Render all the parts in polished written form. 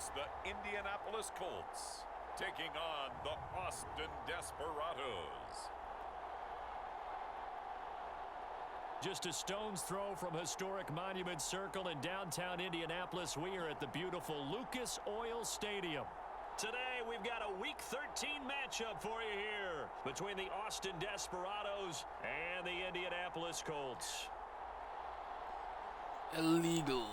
It's the Indianapolis Colts taking on the Austin Desperados. Just a stone's throw from historic Monument Circle in downtown Indianapolis. We are at the beautiful Lucas Oil Stadium. Today, we've got a Week 13 matchup for you here between the Austin Desperados and the Indianapolis Colts. Illegal.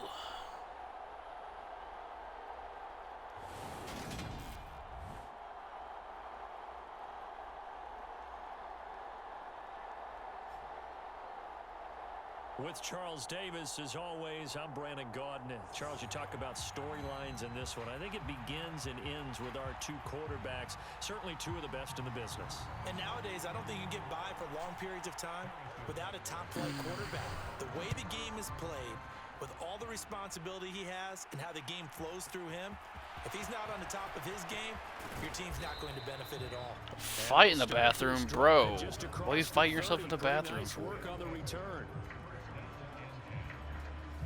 With Charles Davis, as always, I'm Brandon Gaudin. Charles, you talk about storylines in this one. I think it begins and ends with our two quarterbacks, certainly two of the best in the business. And nowadays, I don't think you can get by for long periods of time without a top-flight quarterback. The way the game is played, with all the responsibility he has and how the game flows through him, if he's not on the top of his game, your team's not going to benefit at all. Fight in the bathroom, bro. Why you fight yourself in the bathroom? Work on the return.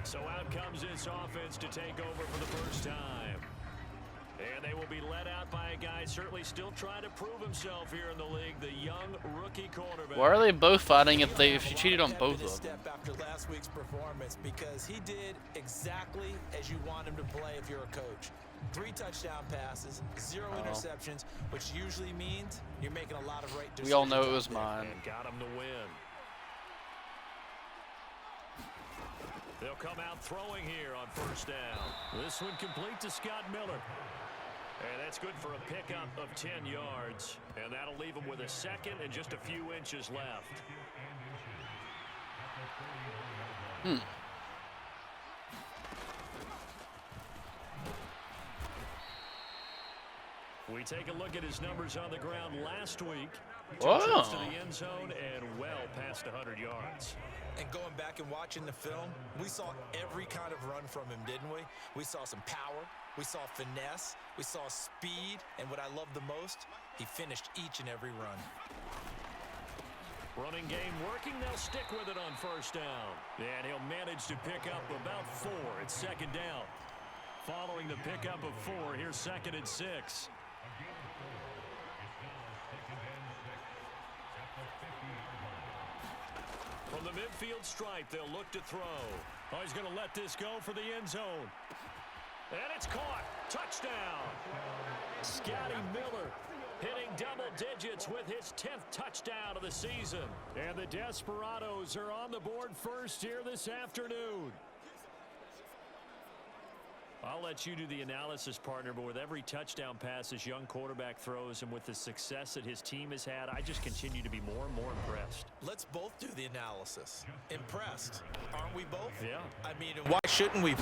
So out comes this offense to take over for the first time. And they will be led out by a guy certainly still trying to prove himself here in the league, the young rookie quarterback. Why are they both fighting if she cheated on both of them? Step after last week's performance, because he did exactly as you want him to play if you're a coach. 3 touchdown passes, 0 interceptions, which usually means you're making a lot of right decisions. We all know it was mine. And got him to win. They'll come out throwing here on first down. This one complete to Scott Miller. And that's good for a pickup of 10 yards. And that'll leave him with a second and just a few inches left. We take a look at his numbers on the ground last week. 2 trips to the end zone and well past 100 yards. And going back and watching the film, we saw every kind of run from him, didn't we? We saw some power, we saw finesse, we saw speed, and what I love the most, he finished each and every run. Running game working, they'll stick with it on first down. And he'll manage to pick up about 4 at second down. Following the pickup of 4, here's 2nd and 6. From the midfield stripe, they'll look to throw. Oh, he's going to let this go for the end zone. And it's caught. Touchdown. Scotty Miller hitting double digits with his 10th touchdown of the season. And the Desperados are on the board first here this afternoon. I'll let you do the analysis, partner, but with every touchdown pass this young quarterback throws and with the success that his team has had, I just continue to be more and more impressed. Let's both do the analysis. Impressed, aren't we both? Yeah. I mean, why shouldn't we?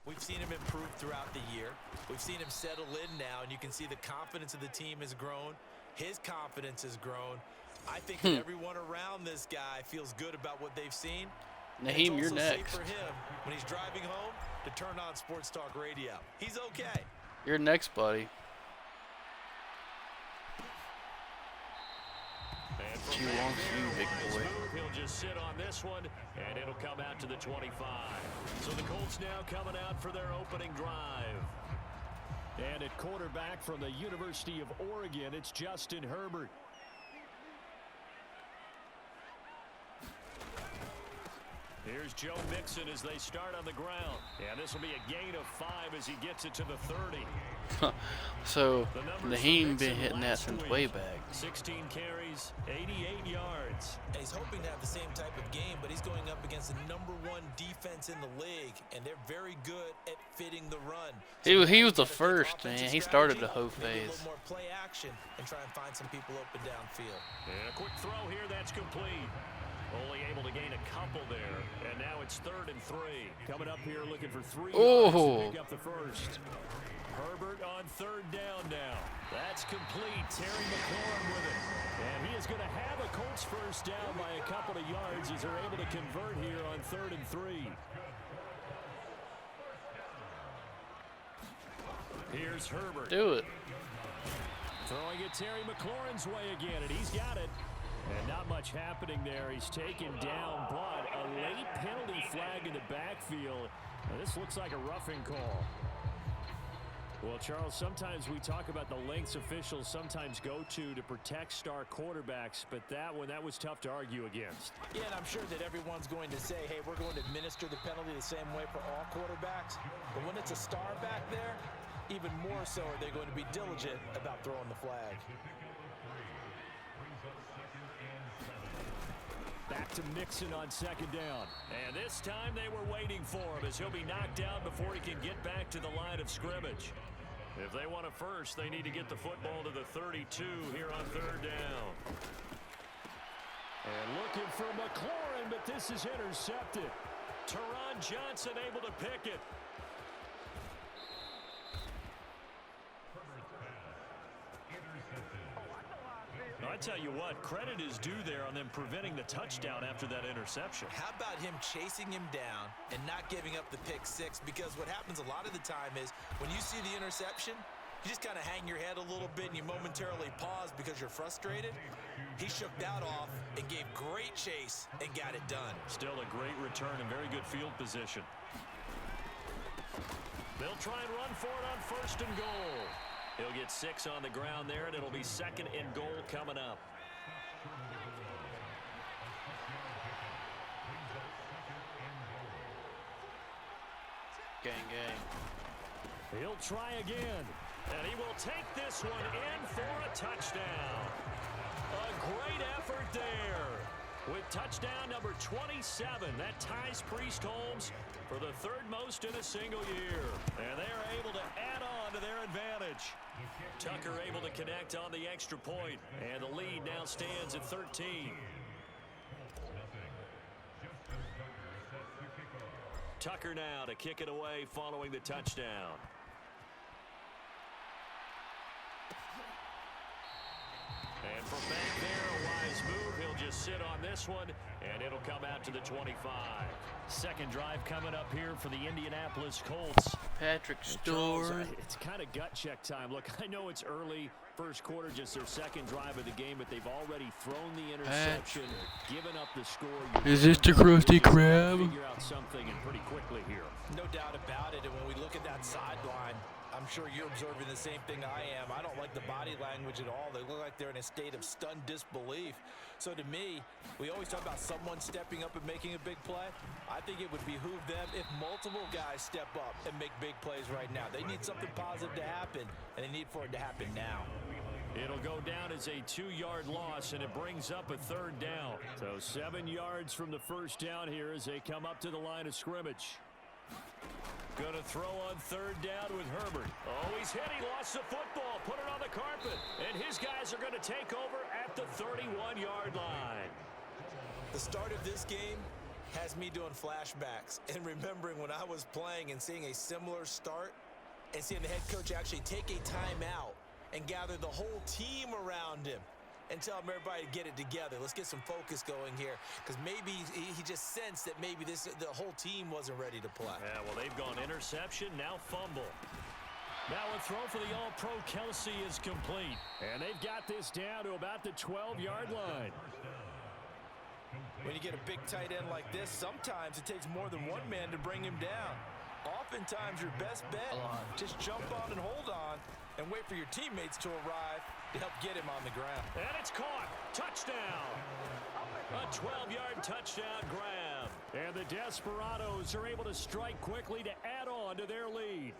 We've seen him improve throughout the year. We've seen him settle in now, and you can see the confidence of the team has grown. His confidence has grown. I think that everyone around this guy feels good about what they've seen. Naheem, you're next. It's also safe for him when he's driving home to turn on Sports Talk Radio. He's okay. You're next, buddy. Too long for you, big boy. He'll just sit on this one, and it'll come out to the 25. So the Colts now coming out for their opening drive. And at quarterback from the University of Oregon, it's Justin Herbert. Here's Joe Mixon as they start on the ground. And this will be a gain of 5 as he gets it to the 30. So, Naheem been hitting that since way back. 16 carries, 88 yards. And he's hoping to have the same type of game, but he's going up against the #1 defense in the league, and they're very good at fitting the run. He was the first, man. He started the whole phase. A little more play action and try and find some people open downfield. And a quick throw here, that's complete. Only able to gain a couple there, and now it's 3rd and 3. Coming up here looking for 3 yards to pick up the first. Herbert on 3rd down now. That's complete. Terry McLaurin with it. And he is going to have a Colts first down by a couple of yards as they're able to convert here on 3rd and 3. Here's Herbert. Do it. Throwing it Terry McLaurin's way again, and he's got it. And not much happening there. He's taken down, but a late penalty flag in the backfield. Now, this looks like a roughing call. Well, Charles, sometimes we talk about the lengths officials sometimes go to protect star quarterbacks, but that was tough to argue against. Yeah, and I'm sure that everyone's going to say, hey, we're going to administer the penalty the same way for all quarterbacks. But when it's a star back there, even more so are they going to be diligent about throwing the flag. Back to Mixon on 2nd down. And this time they were waiting for him as he'll be knocked down before he can get back to the line of scrimmage. If they want a first, they need to get the football to the 32 here on 3rd down. And looking for McLaurin, but this is intercepted. Teron Johnson able to pick it. I tell you what, credit is due there on them preventing the touchdown after that interception. How about him chasing him down and not giving up the pick 6? Because what happens a lot of the time is when you see the interception, you just kind of hang your head a little bit and you momentarily pause because you're frustrated. He shook that off and gave great chase and got it done. Still a great return and very good field position. They'll try and run for it on 1st and goal. He'll get 6 on the ground there, and it'll be 2nd and goal coming up. Gang, gang. He'll try again, and he will take this one in for a touchdown. A great effort there with touchdown number 27. That ties Priest Holmes for the 3rd most in a single year. And they're able to add on to their advantage. Tucker able to connect on the extra point, and the lead now stands at 13. Tucker now to kick it away following the touchdown. And from back there, a wise move. He'll just sit on this one, and it'll come out to the 25. 2nd drive coming up here for the Indianapolis Colts. Patrick Charles, Stewart. it's kind of gut check time. Look, I know it's early, 1st quarter, just their 2nd drive of the game, but they've already thrown the interception, given up the score. Is this the Krusty Krab? Figure out something and pretty quickly here. No doubt about it, and when we look at that sideline, I'm sure you're observing the same thing I am. I don't like the body language at all. They look like they're in a state of stunned disbelief. So to me, we always talk about someone stepping up and making a big play. I think it would behoove them if multiple guys step up and make big plays right now. They need something positive to happen, and they need for it to happen now. It'll go down as a 2-yard loss, and it brings up a 3rd down. So 7 yards from the first down here as they come up to the line of scrimmage. Going to throw on 3rd down with Herbert. Oh, he's hit. He lost the football. Put it on the carpet. And his guys are going to take over at the 31-yard line. The start of this game has me doing flashbacks and remembering when I was playing and seeing a similar start and seeing the head coach actually take a timeout and gather the whole team around him and tell him everybody to get it together. Let's get some focus going here, because maybe he just sensed that maybe the whole team wasn't ready to play. Yeah, well, they've gone interception, now fumble. Now a throw for the All-Pro Kelsey is complete. And they've got this down to about the 12-yard line. When you get a big tight end like this, sometimes it takes more than one man to bring him down. Oftentimes, your best bet, just jump on and hold on and wait for your teammates to arrive to help get him on the ground. And it's caught. Touchdown. A 12-yard touchdown grab. And the Desperados are able to strike quickly to add on to their lead.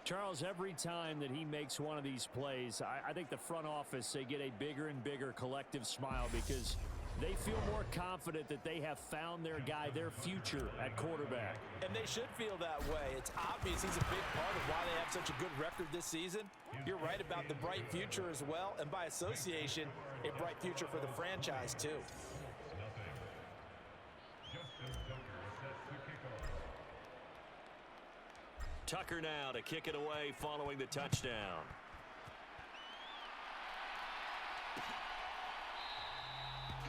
Charles, every time that he makes one of these plays, I think the front office, they get a bigger and bigger collective smile because they feel more confident that they have found their guy, their future at quarterback. And they should feel that way. It's obvious he's a big part of why they have such a good record this season. You're right about the bright future as well, and by association, a bright future for the franchise too. Tucker now to kick it away following the touchdown.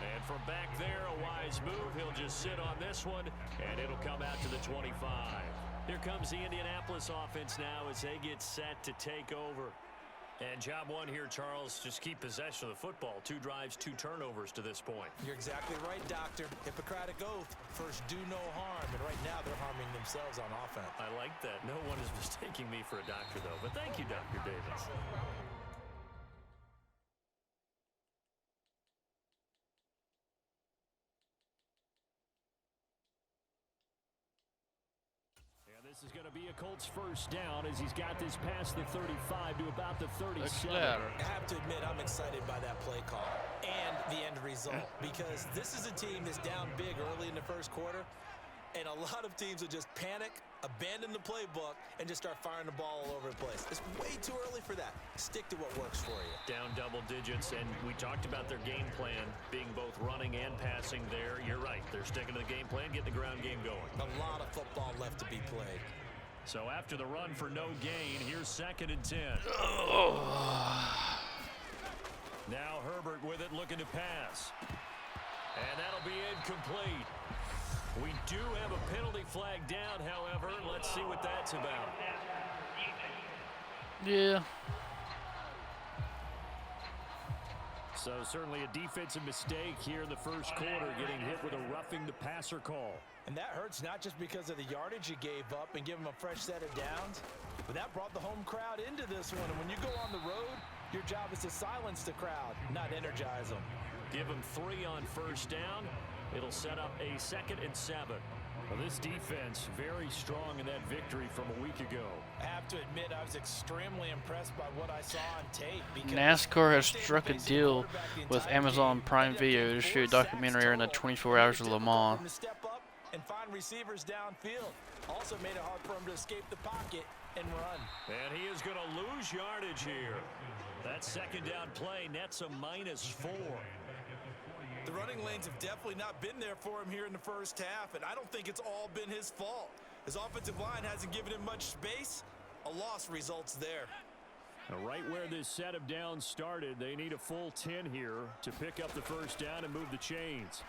And from back there, a wise move. He'll just sit on this one, and it'll come out to the 25. Here comes the Indianapolis offense now as they get set to take over. And job one here, Charles, just keep possession of the football. 2 drives, 2 turnovers to this point. You're exactly right, Doctor. Hippocratic oath. First, do no harm. And right now, they're harming themselves on offense. I like that. No one is mistaking me for a doctor, though. But thank you, Dr. Davis. This is going to be a Colts first down as he's got this past the 35 to about the 37. I have to admit, I'm excited by that play call and the end result because this is a team that's down big early in the first quarter, and a lot of teams will just panic, abandon the playbook, and just start firing the ball all over the place. It's way too early for that. Stick to what works for you. Down double digits, and we talked about their game plan being both running and passing there. You're right. They're sticking to the game plan, getting the ground game going. A lot of football left to be played. So after the run for no gain, here's 2nd and 10. Now Herbert with it, looking to pass. And that'll be incomplete. We do have a penalty flag down, however. Let's see what that's about. Yeah. So certainly a defensive mistake here in the first quarter, getting hit with a roughing the passer call. And that hurts not just because of the yardage you gave up and give them a fresh set of downs, but that brought the home crowd into this one. And when you go on the road, your job is to silence the crowd, not energize them. Give them 3 on first down. It'll set up a 2nd and 7. Well, this defense very strong in that victory from a week ago. I have to admit, I was extremely impressed by what I saw on tape. NASCAR has struck a deal with Amazon Prime Video to shoot a documentary on the 24 Hours of Le Mans. Step up and find receivers downfield. Also made it hard for him to escape the pocket and run. And he is going to lose yardage here. That 2nd down play nets a -4. The running lanes have definitely not been there for him here in the first half, and I don't think it's all been his fault. His offensive line hasn't given him much space. A loss results there. Right where this set of downs started, they need a full 10 here to pick up the first down and move the chains.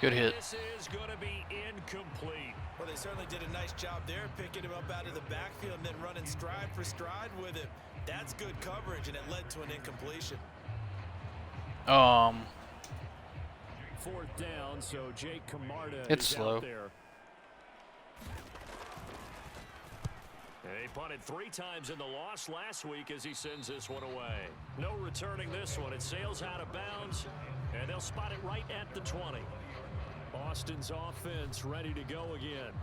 Good hit. This is going to be incomplete. Well, they certainly did a nice job there, picking him up out of the backfield and then running stride for stride with him. That's good coverage, and it led to an incompletion. 4th down, so Jake Camarda it's is slow. Out there. They punted 3 times in the loss last week as he sends this one away. No returning this one. It sails out of bounds, and they'll spot it right at the 20. Austin's offense ready to go again.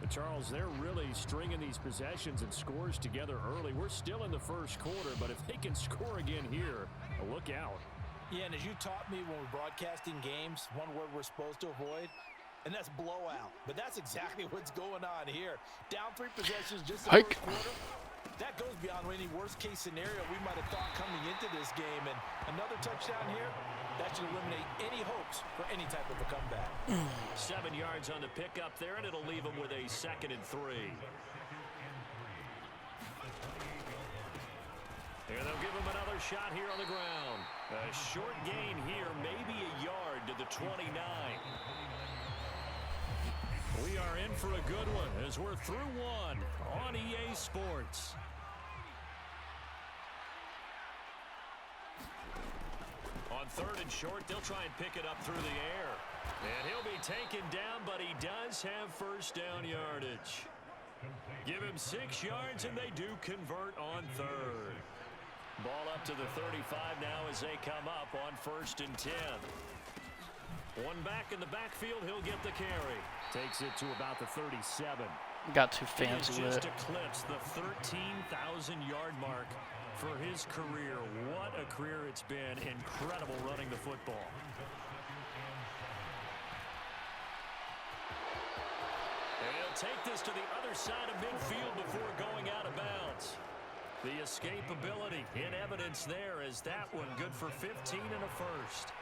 But Charles, they're really stringing these possessions and scores together early. We're still in the first quarter, but if they can score again here, look out. Yeah, and as you taught me when we're broadcasting games, one word we're supposed to avoid, and that's blowout. But that's exactly what's going on here. Down 3 possessions just in the first quarter. That goes beyond any worst-case scenario we might have thought coming into this game. And another touchdown here, that should eliminate any hopes for any type of a comeback. 7 yards on the pickup there, and it'll leave them with a 2nd and 3. And they'll give him another shot here on the ground. A short gain here, maybe a yard to the 29. We are in for a good one as we're through one on EA Sports. On 3rd and short, they'll try and pick it up through the air. And he'll be taken down, but he does have first down yardage. Give him 6 yards, and they do convert on 3rd. Ball up to the 35 now as they come up on 1st and 10. One back in the backfield, he'll get the carry. Takes it to about the 37. Got too fancy with it. He has just eclipsed the 13,000-yard mark for his career. What a career it's been. Incredible running the football. And he'll take this to the other side of midfield before going out of bounds. The escapability in evidence there as that one good for 15 and a first.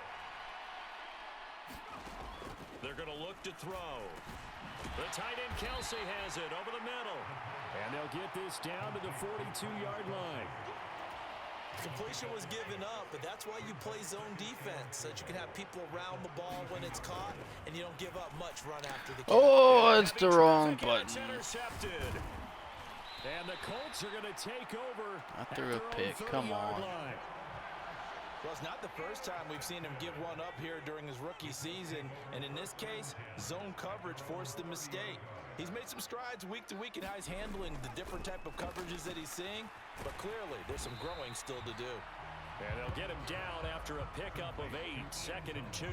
They're going to look to throw. The tight end Kelsey has it over the middle. And they'll get this down to the 42-yard line. Completion was given up, but that's why you play zone defense, so that you can have people around the ball when it's caught, and you don't give up much run after the catch. Oh, it's the wrong button. Intercepted. And the Colts are going to take over. I threw a pick. Come on. Well, it's not the first time we've seen him give one up here during his rookie season, and in this case, zone coverage forced the mistake. He's made some strides week to week in how he's handling the different type of coverages that he's seeing, but clearly there's some growing still to do. And they'll get him down after a pickup of 8, 2nd and 2.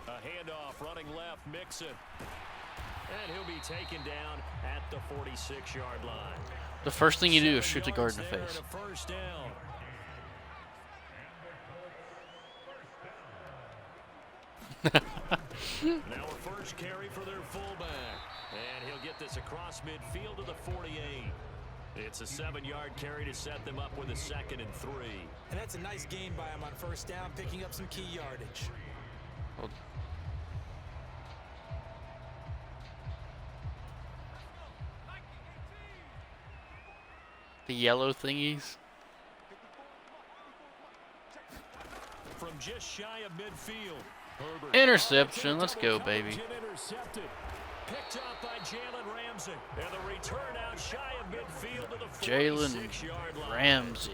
A handoff running left, Mixon. And he'll be taken down at the 46-yard line. The first thing you do is shoot the guard in the face. First down. Now a first carry for their fullback. And he'll get this across midfield to the 48. It's a 7-yard carry to set them up with a 2nd and 3. And that's a nice gain by him on first down, picking up some key yardage. Well, the yellow thingies. From just shy of midfield. Herbert. Interception. Let's go, baby. Intercepted. Picked up by Jalen Ramsey. And the return out shy of midfield to the 46-yard line. Ramsey.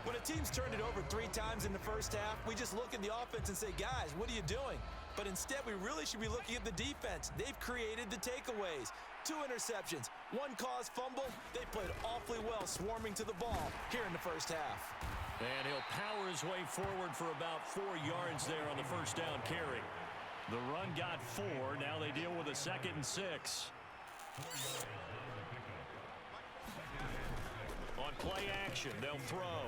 When a team's turned it over 3 times in the first half, we just look at the offense and say, guys, what are you doing? But instead, we really should be looking at the defense. They've created the takeaways. 2 interceptions, 1 caused fumble. They played awfully well swarming to the ball here in the first half. And he'll power his way forward for about 4 yards there on the first down carry. The run got 4. Now they deal with a 2nd and 6. On play action, they'll throw.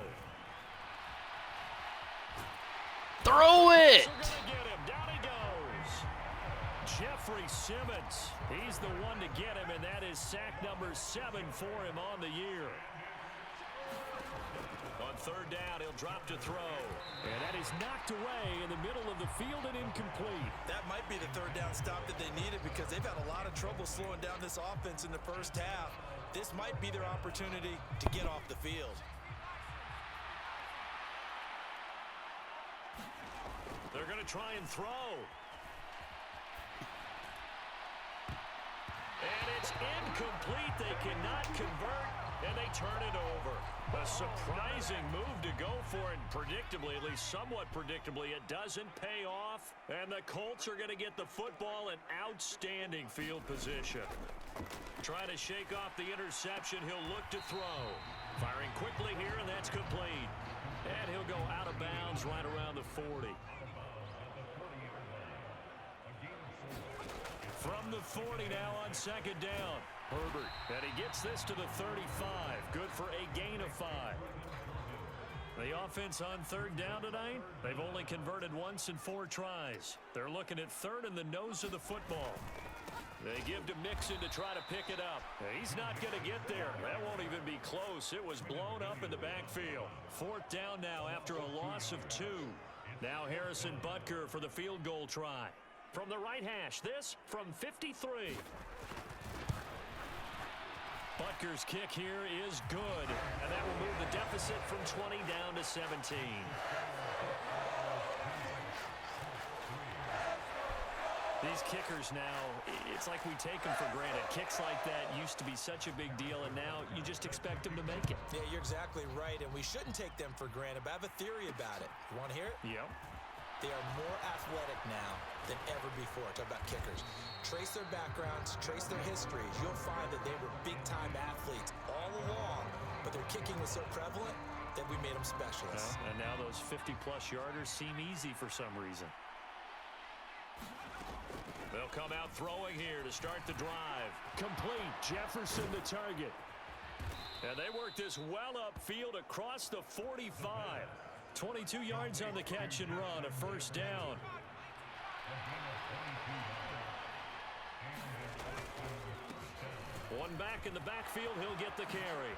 Throw it! Get him. Down he goes. Jeffrey Simmons. He's the one to get him, and that is sack number 7 for him on the year. On third down, he'll drop to throw. And that is knocked away in the middle of the field and incomplete. That might be the third down stop that they needed because they've had a lot of trouble slowing down this offense in the first half. This might be their opportunity to get off the field. They're going to try and throw. And it's incomplete. They cannot convert, and they turn it over. A surprising move to go for it. Predictably, at least somewhat predictably, it doesn't pay off. And the Colts are going to get the football in outstanding field position. Trying to shake off the interception. He'll look to throw. Firing quickly here, and that's complete. And he'll go out of bounds right around the 40. From the 40 now on second down. Herbert. And he gets this to the 35. Good for a gain of 5. The offense on third down tonight, they've only converted once in 4 tries. They're looking at third in the nose of the football. They give to Mixon to try to pick it up. He's not going to get there. That won't even be close. It was blown up in the backfield. 4th down now after a loss of 2. Now Harrison Butker for the field goal try. From the right hash, this from 53. Butker's kick here is good, and that will move the deficit from 20 down to 17. These kickers now, it's like we take them for granted. Kicks like that used to be such a big deal, and now you just expect them to make it. Yeah, you're exactly right, and we shouldn't take them for granted, but I have a theory about it. You want to hear it? Yep. They are more athletic now than ever before. Talk about kickers. Trace their backgrounds, trace their histories. You'll find that they were big-time athletes all along, but their kicking was so prevalent that we made them specialists. And now those 50-plus yarders seem easy for some reason. They'll come out throwing here to start the drive. Complete. Jefferson the target. And they work this well upfield across the 45. 22 yards on the catch and run, a first down. One back in the backfield, he'll get the carry.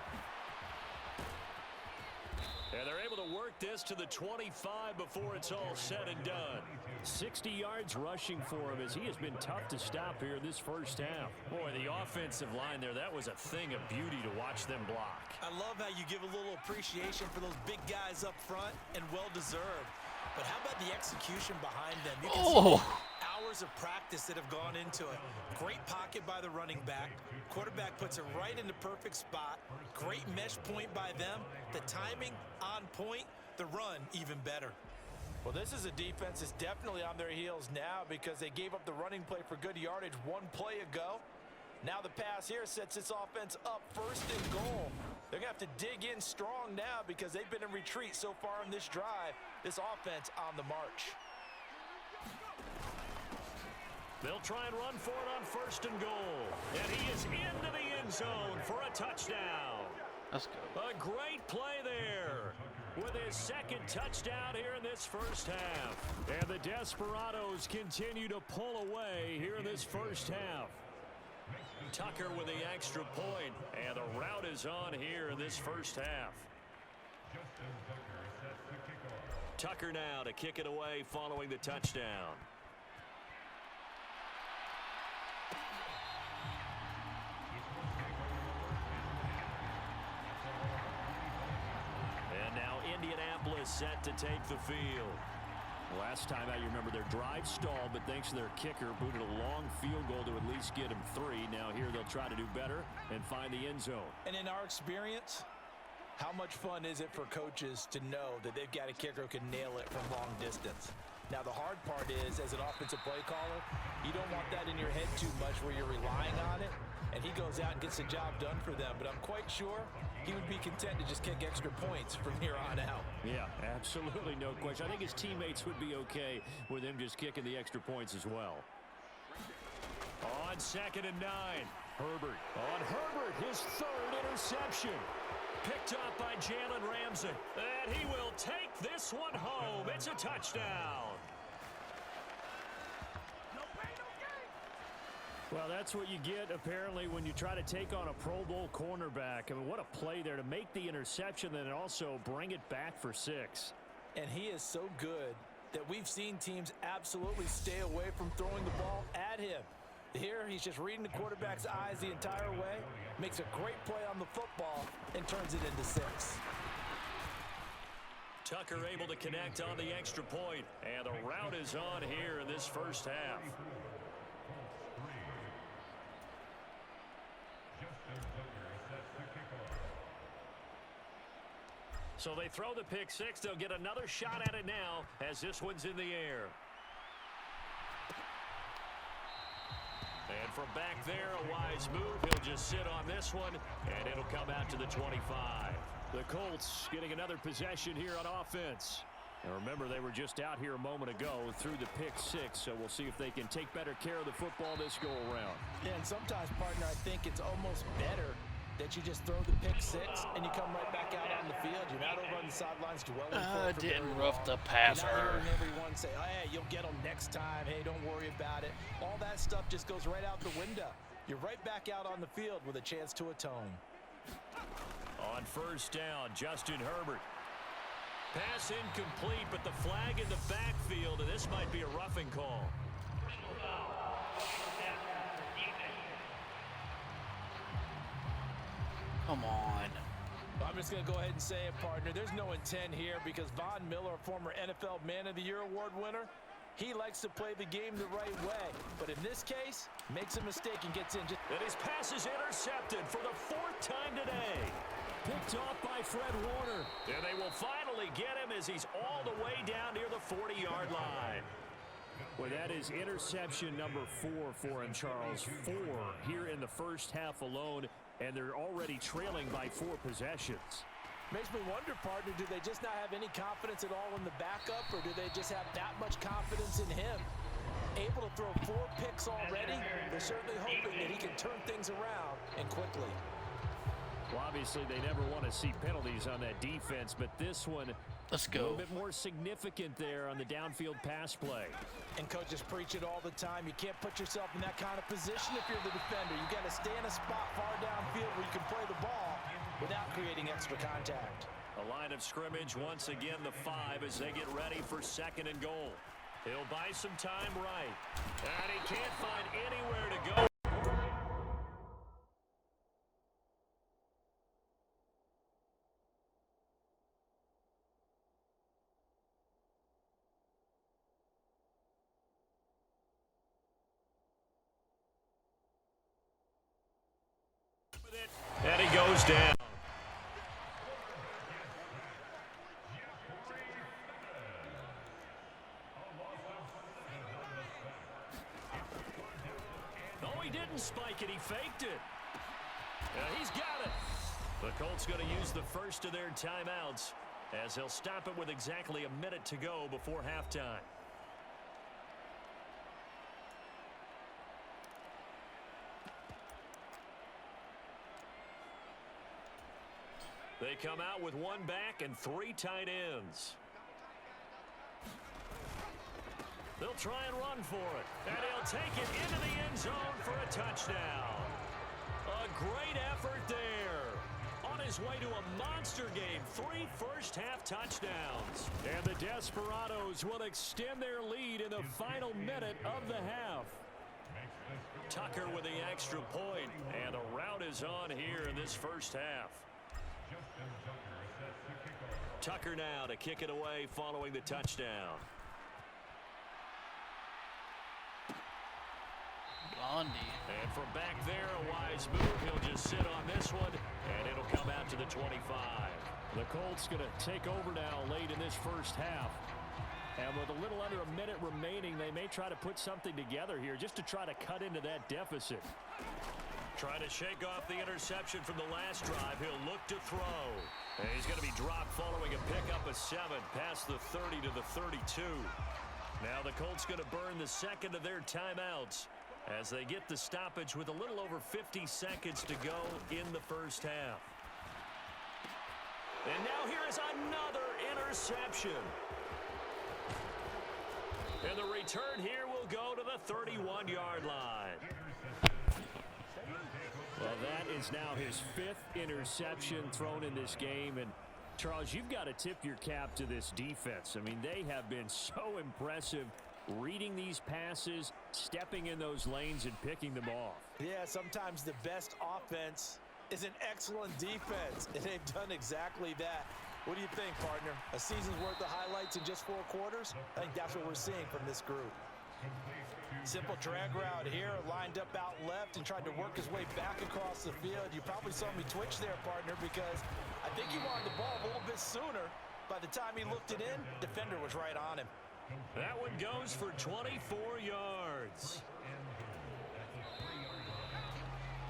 And they're able to work this to the 25 before it's all said and done. 60 yards rushing for him as he has been tough to stop here this first half. Boy, the offensive line there, that was a thing of beauty to watch them block. I love how you give a little appreciation for those big guys up front, and well-deserved. But how about the execution behind them? You can see hours of practice that have gone into it. Great pocket by the running back. Quarterback puts it right in the perfect spot. Great mesh point by them. The timing on point. The run even better. Well, this is a defense that's definitely on their heels now because they gave up the running play for good yardage one play ago. Now the pass here sets this offense up first and goal. They're going to have to dig in strong now because they've been in retreat so far in this drive. This offense on the march. They'll try and run for it on first and goal. And he is into the end zone for a touchdown. Let's go. A great play there with his second touchdown here in this first half. And the Desperados continue to pull away here in this first half. Tucker with the extra point, and the route is on here in this first half. Tucker now to kick it away following the touchdown. And now Indianapolis set to take the field. Last time out, you remember their drive stalled, but thanks to their kicker, booted a long field goal to at least get them 3. Now here they'll try to do better and find the end zone. And in our experience, how much fun is it for coaches to know that they've got a kicker who can nail it from long distance? Now the hard part is, as an offensive play caller, you don't want that in your head too much where you're relying on it, and he goes out and gets the job done for them. But I'm quite sure he would be content to just kick extra points from here on out. Yeah, absolutely, no question. I think his teammates would be okay with him just kicking the extra points as well. On 2nd and 9, Herbert. On Herbert, his 3rd interception. Picked up by Jalen Ramsey. And he will take this one home. It's a touchdown. Well, that's what you get, apparently, when you try to take on a Pro Bowl cornerback. I mean, what a play there to make the interception and then also bring it back for 6. And he is so good that we've seen teams absolutely stay away from throwing the ball at him. Here, he's just reading the quarterback's eyes the entire way, makes a great play on the football, and turns it into 6. Tucker able to connect on the extra point, and the route is on here in this first half. So they throw the pick 6. They'll get another shot at it now as this one's in the air. And from back there, a wise move. He'll just sit on this one, and it'll come out to the 25. The Colts getting another possession here on offense. And remember, they were just out here a moment ago through the pick 6, so we'll see if they can take better care of the football this go-around. Yeah, and sometimes, partner, I think it's almost better that you just throw the pick 6 and you come right back out on the field. You're not over on the sidelines dwelling for it. Didn't rough the passer. You're not hearing everyone say, hey, you'll get them next time. Hey, don't worry about it. All that stuff just goes right out the window. You're right back out on the field with a chance to atone. On first down, Justin Herbert. Pass incomplete, but the flag in the backfield, and this might be a roughing call. Come on. I'm just going to go ahead and say it, partner. There's no intent here because Von Miller, former NFL Man of the Year award winner, he likes to play the game the right way. But in this case, makes a mistake and gets in. And his pass is intercepted for the 4th time today. Picked off by Fred Warner. And they will finally get him as he's all the way down near the 40-yard line. Well, that is interception number 4 for him, Charles. 4 here in the first half alone. and they're already trailing by 4 possessions. Makes me wonder, partner, do they just not have any confidence at all in the backup, or do they just have that much confidence in him? Able to throw 4 picks already, they're certainly hoping that he can turn things around and quickly. Well, obviously, they never want to see penalties on that defense, but this one, let's a go. little bit more significant there on the downfield pass play. And coaches preach it all the time. You can't put yourself in that kind of position if you're the defender. You got to stay in a spot far downfield where you can play the ball without creating extra contact. A line of scrimmage, once again, the 5 as they get ready for 2nd and goal. He'll buy some time right, and he can't find anywhere to go. And he goes down. No, he didn't spike it. He faked it. He's got it. The Colts going to use the first of their timeouts as they'll stop it with exactly a minute to go before halftime. They come out with 1 back and 3 tight ends. They'll try and run for it. And he'll take it into the end zone for a touchdown. A great effort there. On his way to a monster game. 3 first-half touchdowns. And the Desperados will extend their lead in the final minute of the half. Tucker with the extra point. And a rout is on here in this first half. Tucker now to kick it away following the touchdown. Blondie. And from back there, a wise move. He'll just sit on this one, and it'll come out to the 25. The Colts going to take over now late in this first half. And with a little under a minute remaining, they may try to put something together here just to try to cut into that deficit. Trying to shake off the interception from the last drive. He'll look to throw. And he's going to be dropped following a pickup of 7 past the 30 to the 32. Now the Colts going to burn the second of their timeouts as they get the stoppage with a little over 50 seconds to go in the first half. And now here is another interception. And the return here will go to the 31-yard line. Well, that is now his 5th interception thrown in this game. And, Charles, you've got to tip your cap to this defense. I mean, they have been so impressive reading these passes, stepping in those lanes, and picking them off. Yeah, sometimes the best offense is an excellent defense, and they've done exactly that. What do you think, partner? A season's worth of highlights in just 4 quarters? I think that's what we're seeing from this group. Simple drag route here, lined up out left and tried to work his way back across the field. You probably saw me twitch there, partner, because I think he wanted the ball a little bit sooner. By the time he looked it in, defender was right on him. That one goes for 24 yards.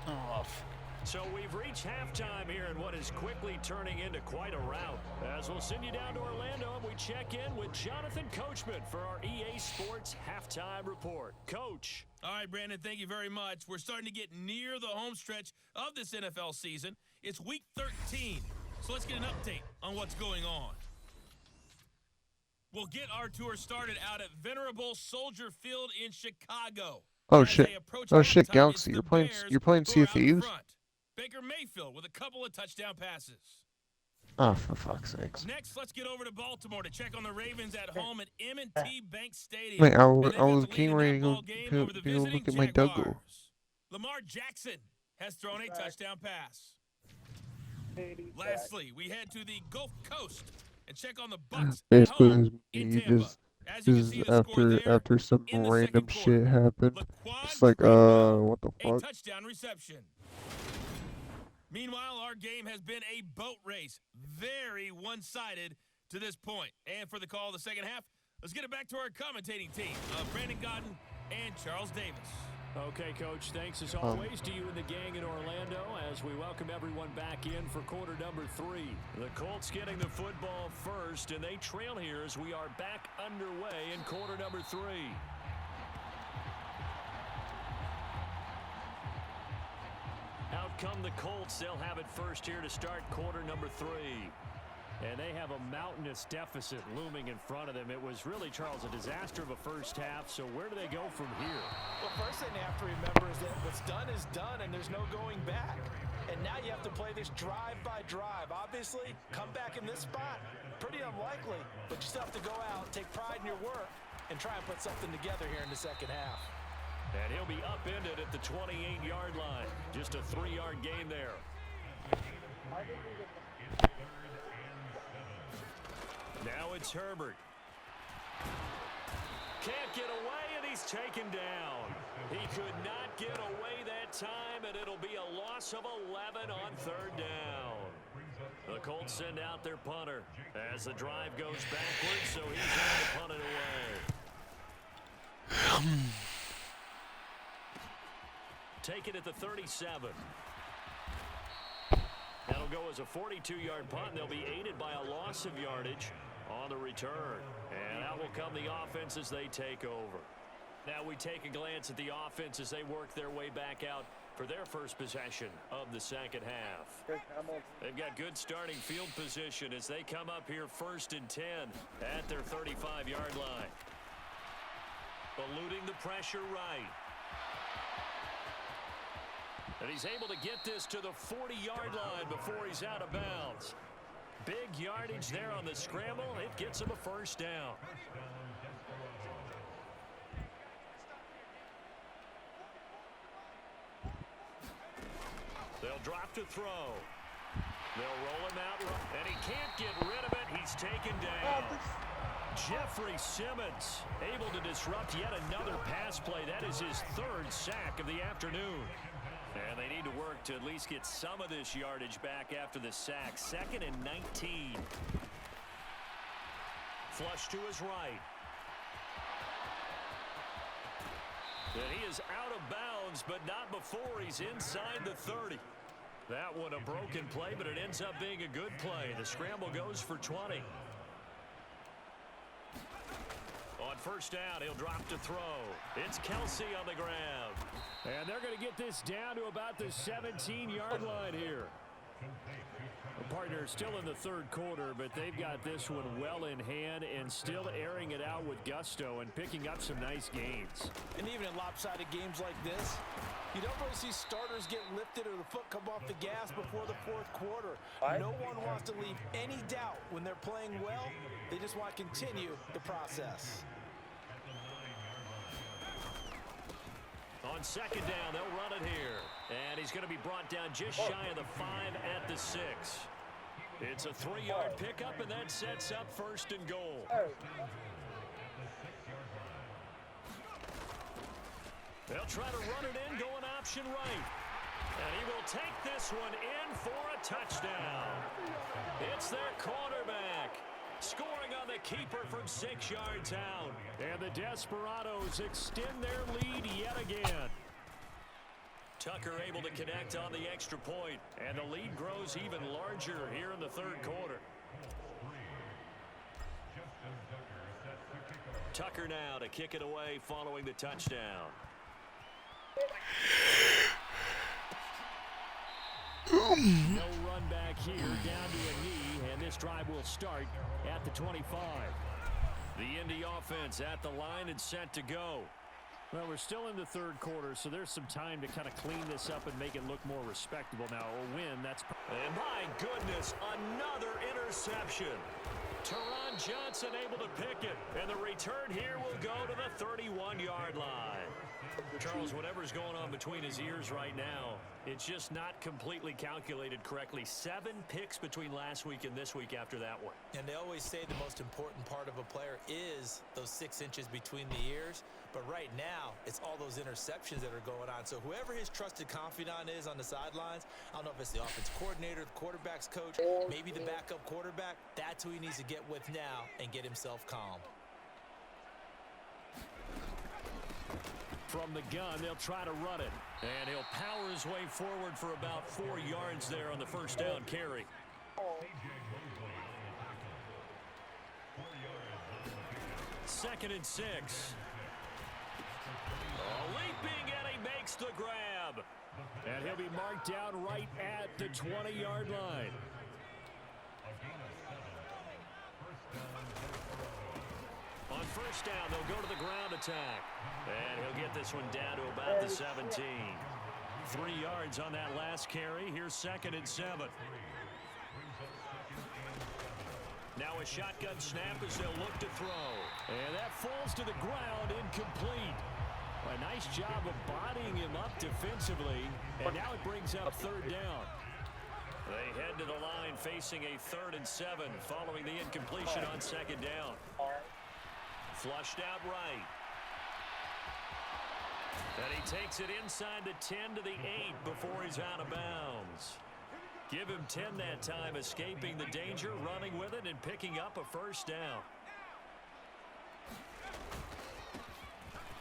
Off. So we've reached halftime here in what is quickly turning into quite a rout. As we'll send you down to Orlando and we check in with Jonathan Coachman for our EA Sports Halftime Report. Coach. All right, Brandon, thank you very much. We're starting to get near the home stretch of this NFL season. It's week 13, so let's get an update on what's going on. We'll get our tour started out at Venerable Soldier Field in Chicago. Oh As shit! they approach Oh shit, halftime, Galaxy! it's You're the playing. Bears You're playing who Sea are of out Thieves. front. Baker Mayfield with a couple of touchdown passes. Oh, for fuck's sakes! Next, let's get over to Baltimore to check on the Ravens at home at M&T Bank Stadium. Wait, I And was they've got the lead getting in ready that to ball game over the go visiting look at my Duggo. Jaguars. Lamar Jackson has thrown a touchdown pass. Lastly, we head to the Gulf Coast and check on the Bucs at Basically, home in Tampa. As you can see, the score there after some in the random second quarter. shit happened. Laquan It's like, Treadwell, what the a fuck? touchdown reception. Meanwhile, our game has been a boat race. Very one-sided to this point. And for the call of the second half, let's get it back to our commentating team of Brandon Godden and Charles Davis. Okay, Coach, thanks as always to you and the gang in Orlando as we welcome everyone back in for quarter number 3. The Colts getting the football first, and they trail here as we are back underway in quarter number 3. Out come the Colts. They'll have it first here to start quarter number 3. And they have a mountainous deficit looming in front of them. It was really, Charles, a disaster of a first half. So where do they go from here? Well, first thing they have to remember is that what's done is done, and there's no going back. And now you have to play this drive by drive. Obviously, come back in this spot, pretty unlikely. But you still have to go out, take pride in your work, and try and put something together here in the second half. And he'll be upended at the 28-yard line. Just a 3-yard gain there. Now it's Herbert. Can't get away, and he's taken down. He could not get away that time, and it'll be a loss of 11 on third down. The Colts send out their punter as the drive goes backwards, so he's going to punt it away. Take it at the 37. That'll go as a 42-yard punt, and they'll be aided by a loss of yardage on the return. And that will come the offense as they take over. Now we take a glance at the offense as they work their way back out for their first possession of the second half. They've got good starting field position as they come up here 1st and 10 at their 35-yard line. Eluding the pressure right. And he's able to get this to the 40-yard line before he's out of bounds. Big yardage there on the scramble. It gets him a first down. They'll drop to throw. They'll roll him out, and he can't get rid of it. He's taken down. Jeffrey Simmons able to disrupt yet another pass play. That is his 3rd sack of the afternoon. And they need to work to at least get some of this yardage back after the sack. 2nd and 19. Flush to his right. And he is out of bounds, but not before he's inside the 30. That one a broken play, but it ends up being a good play. The scramble goes for 20. On first down, he'll drop to throw. It's Kelsey on the grab. And they're going to get this down to about the 17-yard line here. The partner still in the 3rd quarter, but they've got this one well in hand and still airing it out with gusto and picking up some nice gains. And even in lopsided games like this, you don't really see starters get lifted or the foot come off the gas before the 4th quarter. No one wants to leave any doubt when they're playing well. They just want to continue the process. On 2nd down, they'll run it here. And he's going to be brought down just shy of the 5 at the 6. It's a 3-yard pickup, and that sets up 1st and goal. They'll try to run it in, going option right. And he will take this one in for a touchdown. It's their quarterback scoring on the keeper from 6 yards out. And the Desperados extend their lead yet again. Tucker able to connect on the extra point, and the lead grows even larger here in the 3rd quarter. Tucker now to kick it away following the touchdown. No run back here, down to a knee, and this drive will start at the 25. The Indy offense at the line and set to go. Well, we're still in the 3rd quarter, so there's some time to kind of clean this up and make it look more respectable. Now, a win, that's... And my goodness, another interception. Teron Johnson able to pick it, and the return here will go to the 31-yard line. Charles, whatever's going on between his ears right now, it's just not completely calculated correctly. 7 picks between last week and this week after that one. And they always say the most important part of a player is those 6 inches between the ears. But right now, it's all those interceptions that are going on. So whoever his trusted confidant is on the sidelines, I don't know if it's the offense coordinator, the quarterback's coach, maybe the backup quarterback, that's who he needs to get with now and get himself calm. From the gun, they'll try to run it. And he'll power his way forward for about 4 yards there on the first down carry. Second and 6. Leaping, and he makes the grab. And he'll be marked down right at the 20-yard line. On first down, they'll go to the ground attack. And he'll get this one down to about the 17. 3 yards on that last carry. Here's second and 7. Now a shotgun snap as they'll look to throw. And that falls to the ground, incomplete. A nice job of bodying him up defensively. And now it brings up third down. They head to the line facing a 3rd and 7 following the incompletion on second down. Flushed out right. And he takes it inside the 10 to the 8 before he's out of bounds. Give him 10 that time, escaping the danger, running with it, and picking up a first down.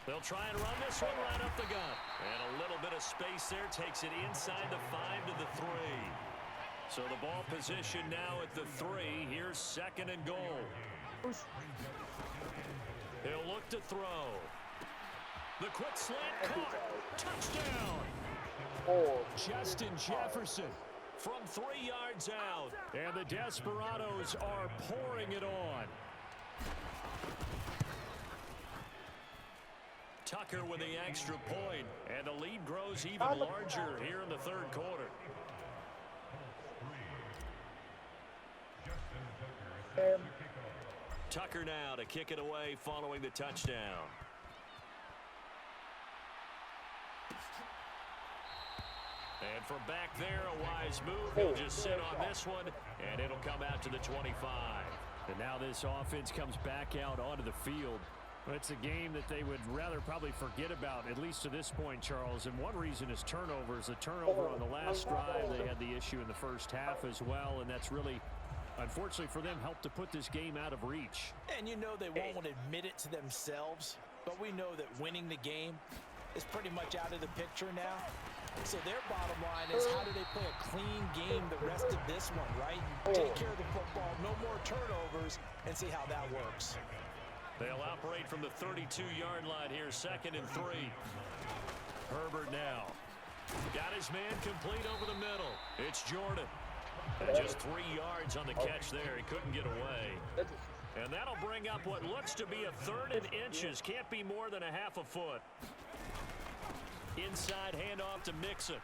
They'll try and run this one right up the gut. And a little bit of space there takes it inside the 5 to the 3. So the ball position now at the 3. Here's second and goal. He'll look to throw. The quick slant caught. Touchdown. Justin Jefferson from 3 yards out. And the Desperados are pouring it on. Tucker with the extra point, and the lead grows even larger here in the third quarter. Tucker now to kick it away following the touchdown. And from back there, a wise move. He'll just sit on this one, and it'll come out to the 25. And now this offense comes back out onto the field. Well, it's a game that they would rather probably forget about, at least to this point, Charles. And one reason is turnovers. A turnover on the last drive. They had the issue in the first half as well, and that's really, unfortunately for them, helped to put this game out of reach. And you know they won't admit it to themselves, but we know that winning the game is pretty much out of the picture now. So their bottom line is, how do they play a clean game the rest of this one, right? Take care of the football, no more turnovers, and see how that works. They'll operate from the 32-yard line here, second and 3. Herbert now. Got his man complete over the middle. It's Jordan. And just 3 yards on the catch there. He couldn't get away. And that'll bring up what looks to be a 3rd and inches. Can't be more than a half a foot. Inside handoff to Mixon.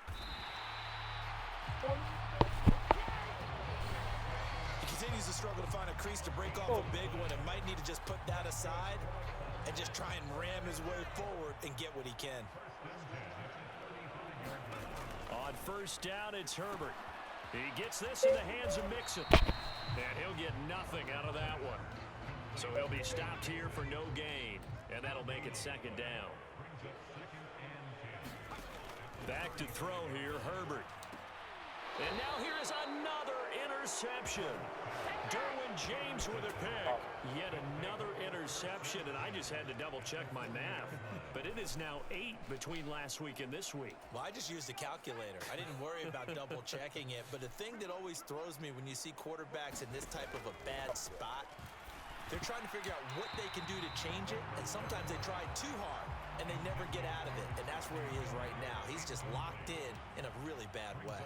He continues to struggle to find a crease to break off a big one, and might need to just put that aside and just try and ram his way forward and get what he can. On first down, it's Herbert. He gets this in the hands of Mixon. And he'll get nothing out of that one. So he'll be stopped here for no gain. And that'll make it second down. Back to throw here, Herbert. And now here is another interception. Derwin James with a pick. Yet another interception, and I just had to double-check my math. But it is now 8 between last week and this week. Well, I just used a calculator. I didn't worry about double-checking it. But the thing that always throws me when you see quarterbacks in this type of a bad spot, they're trying to figure out what they can do to change it, and sometimes they try too hard, and they never get out of it. And that's where he is right now. He's just locked in a really bad way.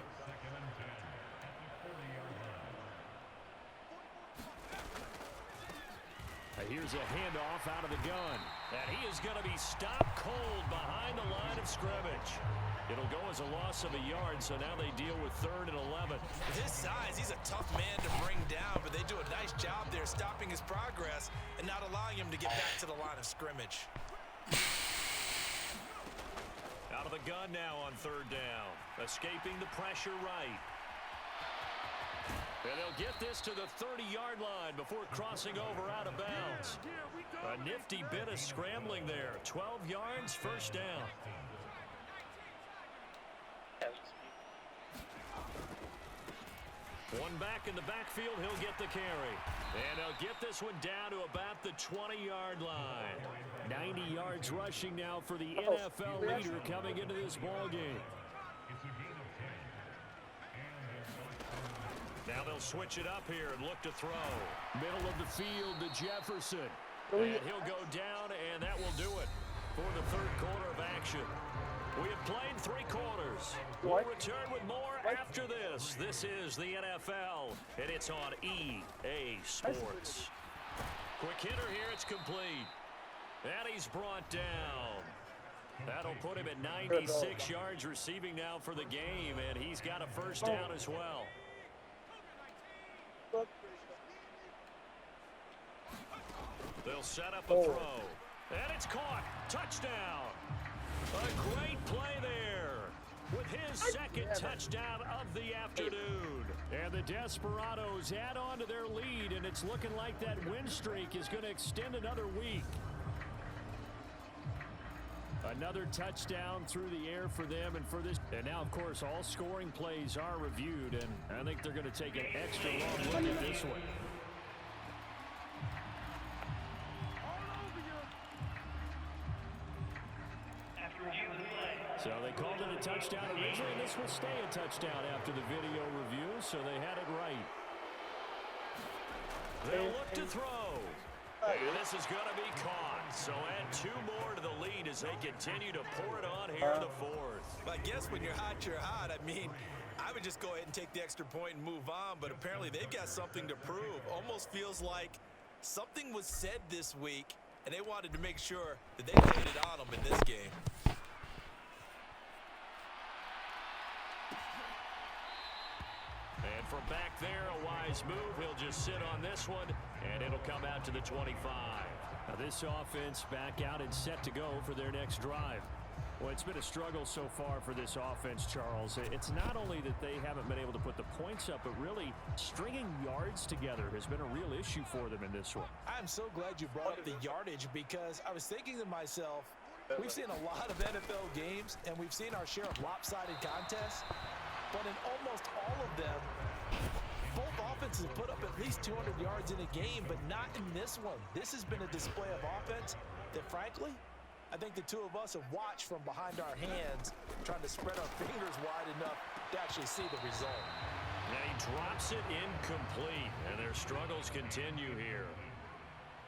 Here's a handoff out of the gun. And he is going to be stopped cold behind the line of scrimmage. It'll go as a loss of a yard, so now they deal with 3rd and 11. With his size, he's a tough man to bring down, but they do a nice job there stopping his progress and not allowing him to get back to the line of scrimmage. Out of the gun now on 3rd down. Escaping the pressure right. And they'll get this to the 30-yard line before crossing over out of bounds. A nifty bit of scrambling there. 12 yards, first down. One back in the backfield, he'll get the carry. And they'll get this one down to about the 20-yard line. 90 yards rushing now for the NFL leader coming into this ball game. Now they'll switch it up here and look to throw. Middle of the field to Jefferson. And he'll go down, and that will do it for the third quarter of action. We have played 3 quarters. We'll return with more after this. This is the NFL, and it's on EA Sports. Quick hitter here, it's complete. And he's brought down. That'll put him at 96 yards receiving now for the game, and he's got a first down as well. They'll set up a throw. And it's caught. Touchdown. A great play there with his second touchdown of the afternoon. And the Desperados add on to their lead, and it's looking like that win streak is going to extend another week. Another touchdown through the air for them and for this. And now, of course, all scoring plays are reviewed, and I think they're going to take an extra long look at this one. So they called it a touchdown originally, and this will stay a touchdown after the video review, so they had it right. They'll look to throw. And this is going to be caught. So add 2 more to the lead as they continue to pour it on here in the fourth. I guess when you're hot, you're hot. I mean, I would just go ahead and take the extra point and move on, but apparently they've got something to prove. Almost feels like something was said this week, and they wanted to make sure that they laid it on them in this game. And from back there, a wise move. He'll just sit on this one, and it'll come out to the 25. Now this offense back out and set to go for their next drive. Well, it's been a struggle so far for this offense, Charles. It's not only that they haven't been able to put the points up, but really stringing yards together has been a real issue for them in this one. I'm so glad you brought up the yardage, because I was thinking to myself, we've seen a lot of NFL games, and we've seen our share of lopsided contests. But in almost all of them, both offenses put up at least 200 yards in a game, but not in this one. This has been a display of offense that, frankly, I think the 2 of us have watched from behind our hands, trying to spread our fingers wide enough to actually see the result. And he drops it incomplete, and their struggles continue here.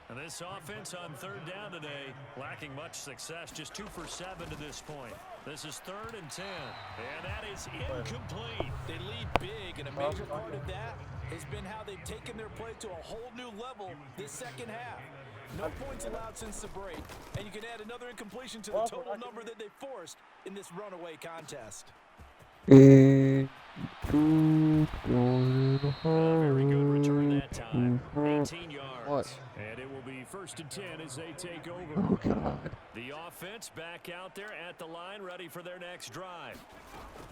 And this offense on third down today, lacking much success, just 2 for 7 to this point. This is 3rd and 10, and that is incomplete. They lead big, and a major part of that has been how they've taken their play to a whole new level this second half. No points allowed since the break, and you can add another incompletion to the total number that they forced in this runaway contest. And Very good return that time. 18 yards. What? And it will be 1st and 10 as they take over. Oh, God. The offense back out there at the line, ready for their next drive.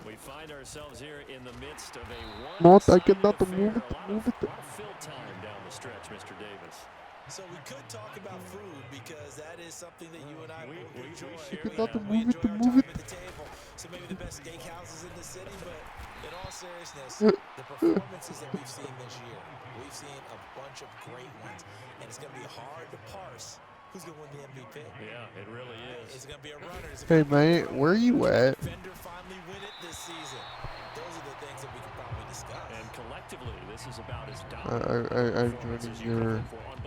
We find ourselves here in the midst of a one-sided affair. A lot of fill time down the stretch, Mr. Davis. So we could talk about food, because that is something that you and I both enjoy. We enjoy our time at the table. So maybe the best steakhouses in the city, but in all seriousness, the performances that we've seen this year, we've seen a bunch of great ones, and it's going to be hard to parse who's going to win the MVP. Yeah, it really is. It's going to be a runner. Hey, mate, where are you at? Defender finally win it this season. Those are the things that we can probably discuss. And collectively, this is about as dominant.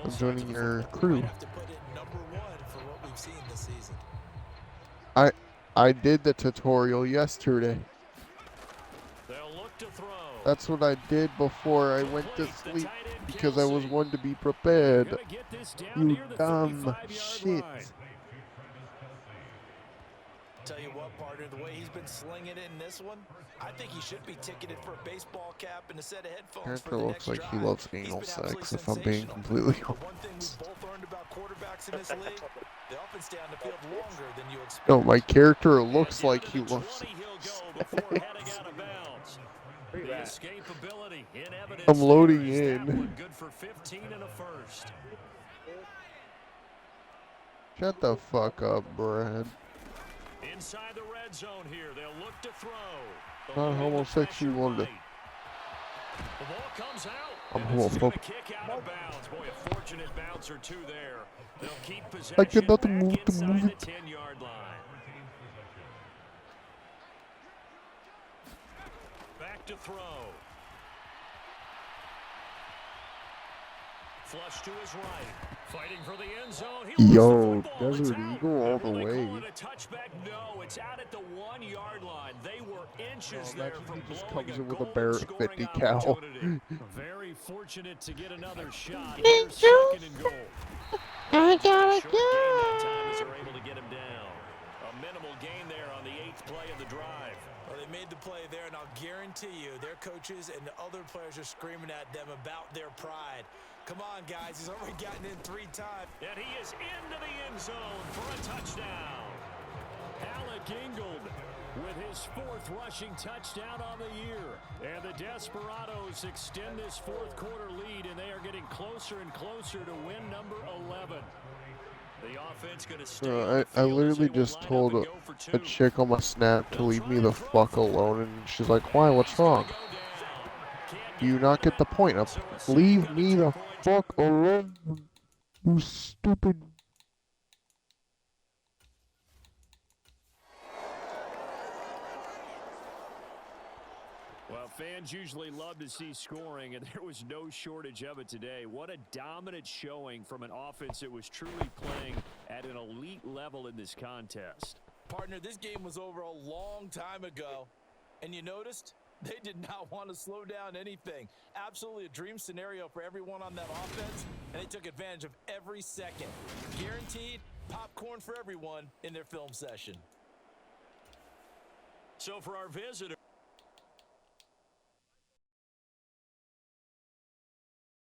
I'm joining your crew. Have to put it number 1 for what we've seen this season. I did the tutorial yesterday. They'll look to throw. That's what I did before I went to sleep, because I was one to be prepared. You dumb shit. Tell you what, partner, the way he's been slinging it in this one, I think he should be ticketed for a baseball cap and a set of headphones for Character the looks next like he drive. loves He's anal been sex, absolutely if I'm being sensational. completely The one thing honest. we've both learned about quarterbacks in this league, they often stay on the field longer than you expect. No, my character looks like he loves. I'm loading in. Good for 15 and a first. Shut the fuck up, Brad. Inside the red zone here, they'll look to throw. Not homosexual. The ball comes out. I'm And this is going to hopeful. kick out of bounds. Boy, a fortunate bounce or two there. They'll keep I possession cannot back move to inside move the it. 10-yard line. Back to throw. Flush to his right. Fighting for the end zone. He lost Yo, the football. It's Desert out. Eagle all And the will they way. call it a touchback? No, it's out at the 1-yard line. They were inches Oh, there imagine from he just blowing comes a in with a goal Barrett scoring 50 cal. opportunity. Very fortunate to get another shot. Thank Here's you. second and goal. I gotta Short gain that go. time as they're able to get him down. A minimal gain there on the 8th play of the drive. Well, they made the play there, and I'll guarantee you their coaches and the other players are screaming at them about their pride. Come on, guys. He's already gotten in 3 times. And he is into the end zone for a touchdown. Alec Ingold with his 4th rushing touchdown on the year. And the Desperados extend this 4th quarter lead, and they are getting closer and closer to win number 11. The offense going to stay on the I field as literally they will just line told up and go for a 2. chick on my snap to leave me the fuck alone, and she's like, why, what's wrong? Do you not get the point? Leave me the fuck alone, you stupid. Well, fans usually love to see scoring, and there was no shortage of it today. What a dominant showing from an offense that was truly playing at an elite level in this contest. Partner, this game was over a long time ago, and you noticed they did not want to slow down anything. Absolutely a dream scenario for everyone on that offense, and they took advantage of every second. Guaranteed popcorn for everyone in their film session. So for our visitor.